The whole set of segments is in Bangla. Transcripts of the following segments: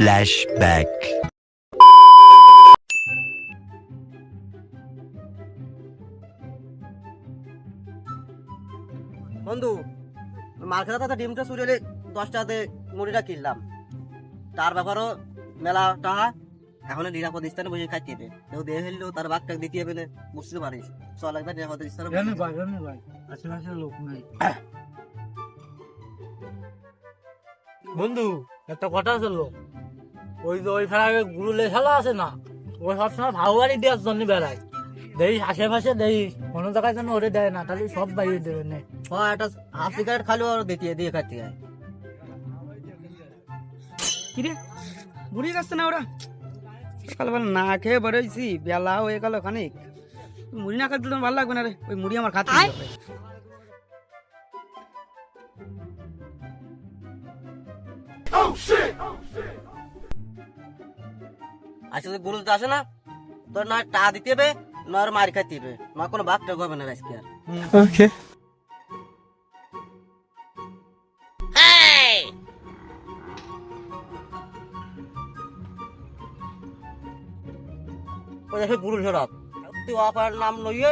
Flashback. বন্ধু মার্কেটে তো ডিমটা চুরি হলে 10 টাকাতে মুড়িটা কিনলাম, তার ব্যাপারও মেলা টাকা। এখন নিরাপদ স্থানে বসে খাইতে হবে, কেউ দিয়ে ফেললেও তার বাঘটা দিতে হবে না, বুঝতে পারিস। চল একবার নিরাপদ স্থানে বন্ধু একটা কথা ছিল, ওই যে ওই খেলা গুরুলে খেলা আছে না, ওই সবসময় ভাউবাড়ি দেওয়ার জন্য বেড়ায়। দেই আশেপাশে দেই কোনো জায়গায় যেন ওরে দেয় না, তাহলে সব বাইরে দেবে না। একটা হাফ সিগারেট খালেও আর দিতে দিয়ে খাইতে হয়। কিরে বুড়ি যাচ্ছে না ওরা? সকালবেলা না খেয়ে বেরোইছি, বেলা হয়ে গেল খানিক। মুড়ি না খাইতে তোমার ভালো লাগবে না রে, ওই মুড়ি আমার খাতে হবে। আসলে গুরু তো আসে না, তোর না টাকা দিতে হবে, না আর মার খাইতে হবে, না কোনো বাঘটা হবে না আজকে আর। Okay. ওই দেখে গুরু সরব তুই অপার নাম লইয়ে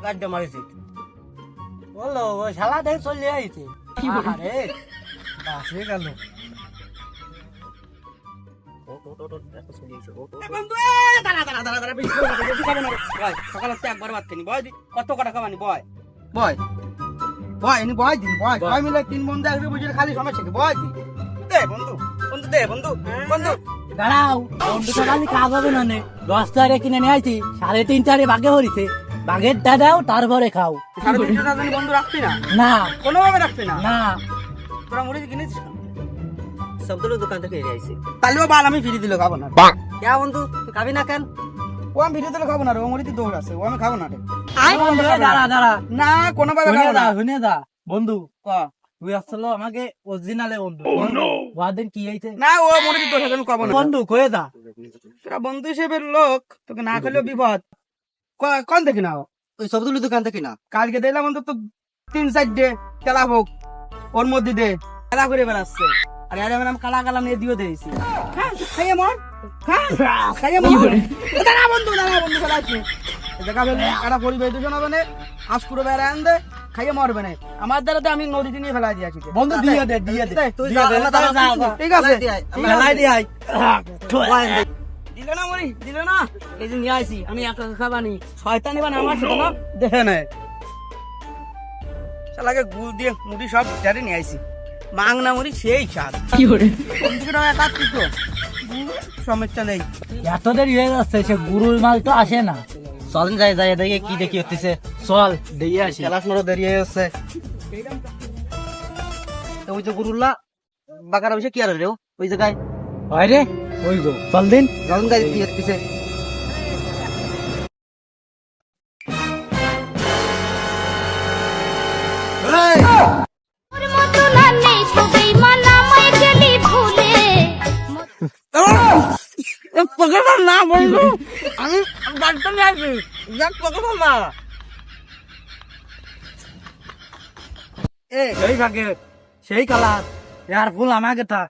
গাড়িটা মারিছি। বললো ওই খেলা দেখে চলে আইছে। আরে বাসে গেল। সকালে একবার ভাত খানি বয় কত কটা খাবানি বয় বয় বয় এনে বয় দিন বয় বয় মিলে 3 বন্ধু একসাথে বসে খালি সমস্যা কি বয় দিন। দে বন্ধু বন্ধু দে বন্ধু বন্ধু দাঁড়াও, বন্ধু তো খালি কাজ হবে না নে। 10 টাকা কিনে নিয়ে আইছি, 3.5 টাকা ভাগে হরিছে। ভাগের দাদাও তারপরে খাও। 3.5 টাকা বন্ধু রাখবি না? না কোনোভাবে রাখবি না? না তোরা মুড়ি কিনেছিস? সবগুলো দোকান থেকে এড়ে আইছি। তাহলেও বাল আমি ফিরে দিলে খাবো না। কে বন্ধু তুই খাবি না কেন? ও আমি ফিরে দিলে খাবো না রে, ও মুড়িতে দৌড় আছে, ও আমি খাবো না রে। দাঁড়া দাঁড়া, না কোনোভাবে খাবো না। শুনে যা বন্ধু, ক তুই আসলো আমাকে অরিজিনালে বন্ধু। ওয়াদিন কি হইছে না ও মুড়িতে তোর সাথে আমি খাবো না। বন্ধু কয়ে দা। তোরা বন্ধু হিসেবে লোক, তোকে না খেলেও বিপদ। কোন থেকে নাও? ওই সবগুলো দোকান থেকে না। কালকে দিলাম অন্তত 3-4 ডে তেলা হোক ওর মধ্যে দে খেলা করে বেড়াচ্ছে। আর আরে আমি কালা কালা নিয়ে দিও দিয়েছি। খাইয়ে মর খাইয়ে মর। দাঁড়া বন্ধু খেলা আছে দেখা ফেলবি, কাটা পরিবেশ দূষণ হবে না, আজ পুরো বেড়া আন দে, খাইয়ে মরবে না। আমার দ্বারা তো আমি নদীতে নিয়ে ফেলা দিয়েছি বন্ধু দিয়ে দে তুই দিয়ে দে। ঠিক আছে ফেলাই দি আই দিলে না মরি দিলে না, এই যে নিয়ে আসি আমি একা খাবানি শয়তানি বানা আমার সাথে না দেখে নেয়। শালাকে গুল দিয়ে মুড়ি সব জারি নিয়ে আসি, মাংনা মুড়ি সেই স্বাদ। কি করে সমস্যা নেই। এত দেরি হয়ে যাচ্ছে, সে গুরুর মাল তো আসে না। চলেন যাই যাই দেখে কি দেখি হচ্ছে। চল দিয়ে আসি। খেলাস মরো দেরি হয়ে যাচ্ছে। ওই যে গুরুল্লা বাগার অফিসে কি আর রে ওই জায়গায় হয় রে, ওই গো চল দিন। চলেন যাই কি হচ্ছে। না বন্ধু আমি বাড়িতে নিয়ে আসি, দেখ পকেট না। সেই ভাগে সেই কালার ইয়ার ফুল আমাকে থাক।